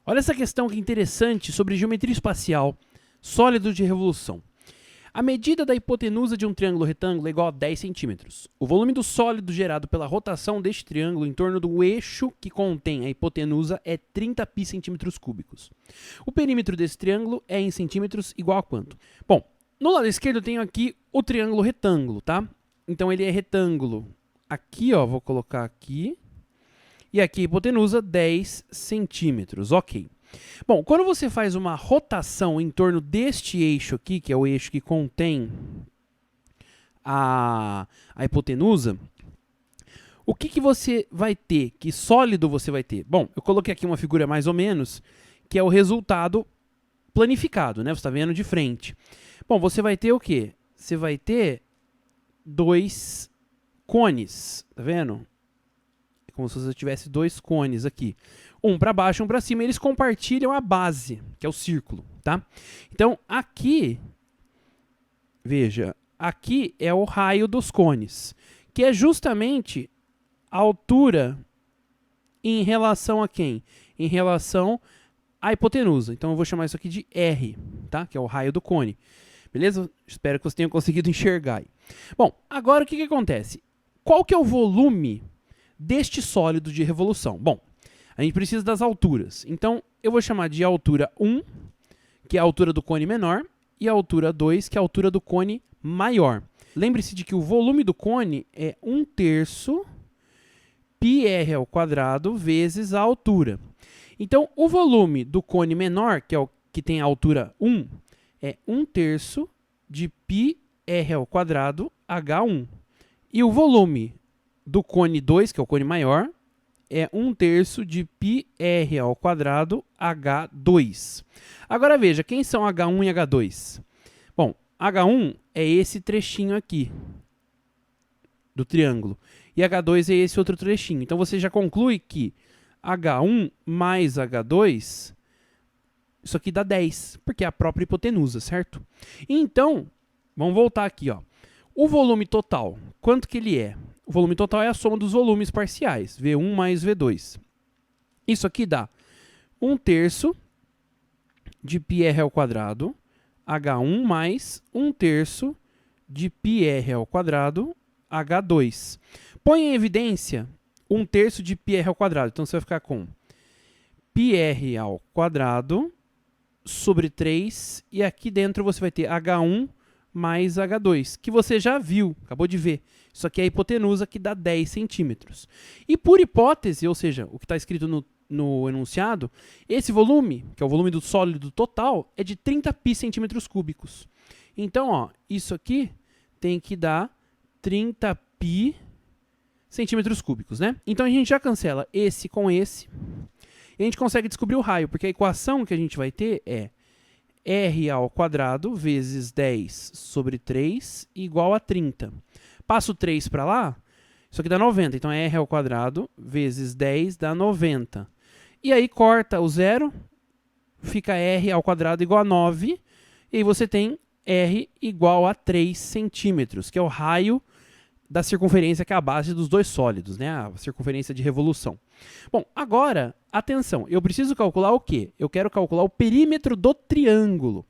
Olha essa questão que interessante sobre geometria espacial, sólido de revolução. A medida da hipotenusa de um triângulo retângulo é igual a 10 centímetros. O volume do sólido gerado pela rotação deste triângulo em torno do eixo que contém a hipotenusa é 30 π centímetros cúbicos. O perímetro desse triângulo é em centímetros igual a quanto? Bom, no lado esquerdo eu tenho aqui o triângulo retângulo, tá? Então ele é retângulo. Aqui, ó, vou colocar aqui. E aqui a hipotenusa 10 centímetros, ok. Bom, quando você faz uma rotação em torno deste eixo aqui, que é o eixo que contém a hipotenusa, o que você vai ter? Que sólido você vai ter? Bom, eu coloquei aqui uma figura mais ou menos, que é o resultado planificado, né? Você está vendo de frente. Bom, você vai ter o quê? Você vai ter dois cones, tá vendo? É como se você tivesse dois cones aqui. Um para baixo e um para cima. Eles compartilham a base, que é o círculo, tá? Então, aqui, veja, aqui é o raio dos cones, que é justamente a altura em relação a quem? Em relação à hipotenusa. Então, eu vou chamar isso aqui de R, tá? Que é o raio do cone. Beleza? Espero que você tenha conseguido enxergar aí. Bom, agora o que acontece? Qual que é o volume deste sólido de revolução? Bom, a gente precisa das alturas. Então, eu vou chamar de altura 1, que é a altura do cone menor, e a altura 2, que é a altura do cone maior. Lembre-se de que o volume do cone é 1/3 πr ao quadrado vezes a altura. Então, o volume do cone menor, que é o que tem a altura 1, é 1/3 de πr ao quadrado h1. E o volume do cone 2, que é o cone maior, é 1/3 de πr ao quadrado h2. Agora veja, quem são h1 e h2? Bom, h1 é esse trechinho aqui do triângulo. E h2 é esse outro trechinho. Então, você já conclui que h1 mais h2, isso aqui dá 10, porque é a própria hipotenusa, certo? Então, vamos voltar aqui, ó. O volume total, quanto que ele é? O volume total é a soma dos volumes parciais, V1 mais V2. Isso aqui dá 1/3 de πr ao quadrado, H1 mais 1/3 de πr ao quadrado, H2. Põe em evidência 1/3 de πr ao quadrado. Então, você vai ficar com πr ao quadrado sobre 3. E aqui dentro você vai ter H1 mais H2, que você já viu, acabou de ver. Isso aqui é a hipotenusa, que dá 10 centímetros. E por hipótese, ou seja, o que está escrito no enunciado, esse volume, que é o volume do sólido total, é de 30 π centímetros cúbicos. Então, ó, isso aqui tem que dar 30 π centímetros cúbicos, né? Então, a gente já cancela esse com esse. E a gente consegue descobrir o raio, porque a equação que a gente vai ter é r ao quadrado vezes 10 sobre 3 igual a 30. Passo 3 para lá, isso aqui dá 90. Então, é r ao quadrado vezes 10 dá 90. E aí, corta o zero, fica r ao quadrado igual a 9. E aí você tem r igual a 3 centímetros, que é o raio da circunferência, que é a base dos dois sólidos, né? A circunferência de revolução. Bom, agora, atenção, eu preciso calcular o quê? Eu quero calcular o perímetro do triângulo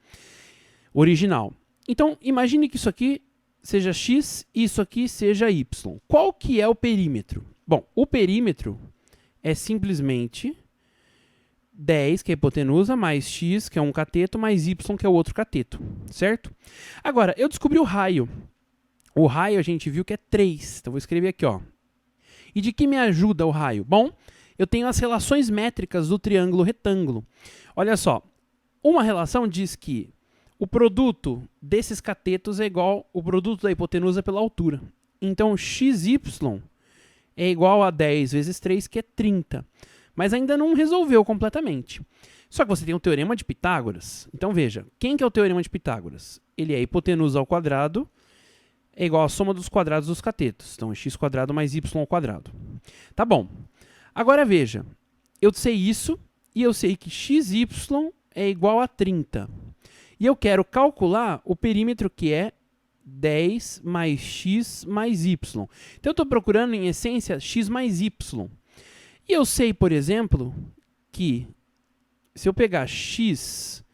original. Então, imagine que isso aqui seja x e isso aqui seja y. Qual que é o perímetro? Bom, o perímetro é simplesmente 10, que é a hipotenusa, mais x, que é um cateto, mais y, que é o outro cateto, certo? Agora, eu descobri o raio. O raio a gente viu que é 3. Então, vou escrever aqui, ó. E de que me ajuda o raio? Bom, eu tenho as relações métricas do triângulo retângulo. Olha só, uma relação diz que o produto desses catetos é igual ao produto da hipotenusa pela altura. Então, xy é igual a 10 vezes 3, que é 30. Mas ainda não resolveu completamente. Só que você tem o teorema de Pitágoras. Então, veja, quem que é o teorema de Pitágoras? Ele é a hipotenusa ao quadrado é igual à soma dos quadrados dos catetos. Então, é x² mais y ao quadrado. Tá bom. Agora, veja. Eu sei isso e eu sei que xy é igual a 30. E eu quero calcular o perímetro, que é 10 mais x mais y. Então, eu estou procurando, em essência, x mais y. E eu sei, por exemplo, que se eu pegar x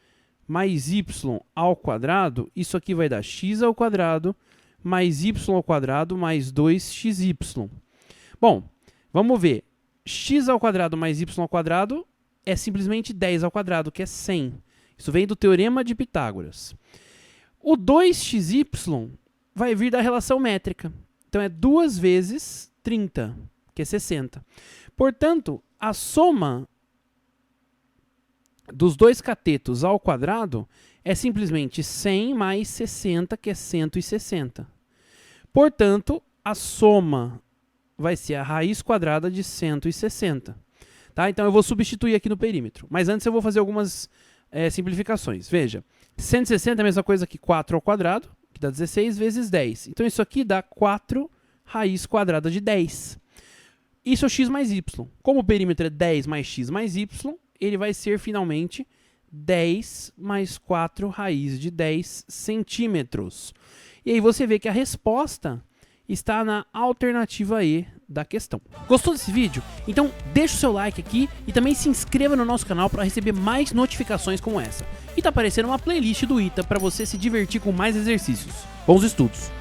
mais y ao quadrado, isso aqui vai dar x ao quadrado mais y ao quadrado mais 2xy. Bom, vamos ver. X ao quadrado mais y ao quadrado é simplesmente 10 ao quadrado, que é 100. Isso vem do Teorema de Pitágoras. O 2xy vai vir da relação métrica. Então, é 2 vezes 30, que é 60. Portanto, a soma dos dois catetos ao quadrado é simplesmente 100 mais 60, que é 160. Portanto, a soma vai ser a raiz quadrada de 160. Tá? Então, eu vou substituir aqui no perímetro. Mas antes eu vou fazer algumas simplificações. Veja, 160 é a mesma coisa que 4 ao quadrado, que dá 16 vezes 10. Então, isso aqui dá 4 raiz quadrada de 10. Isso é o x mais y. Como o perímetro é 10 mais x mais y, ele vai ser, finalmente, 10 mais 4 raiz de 10 centímetros. E aí você vê que a resposta está na alternativa E da questão. Gostou desse vídeo? Então deixa o seu like aqui e também se inscreva no nosso canal para receber mais notificações como essa. E tá aparecendo uma playlist do ITA para você se divertir com mais exercícios. Bons estudos!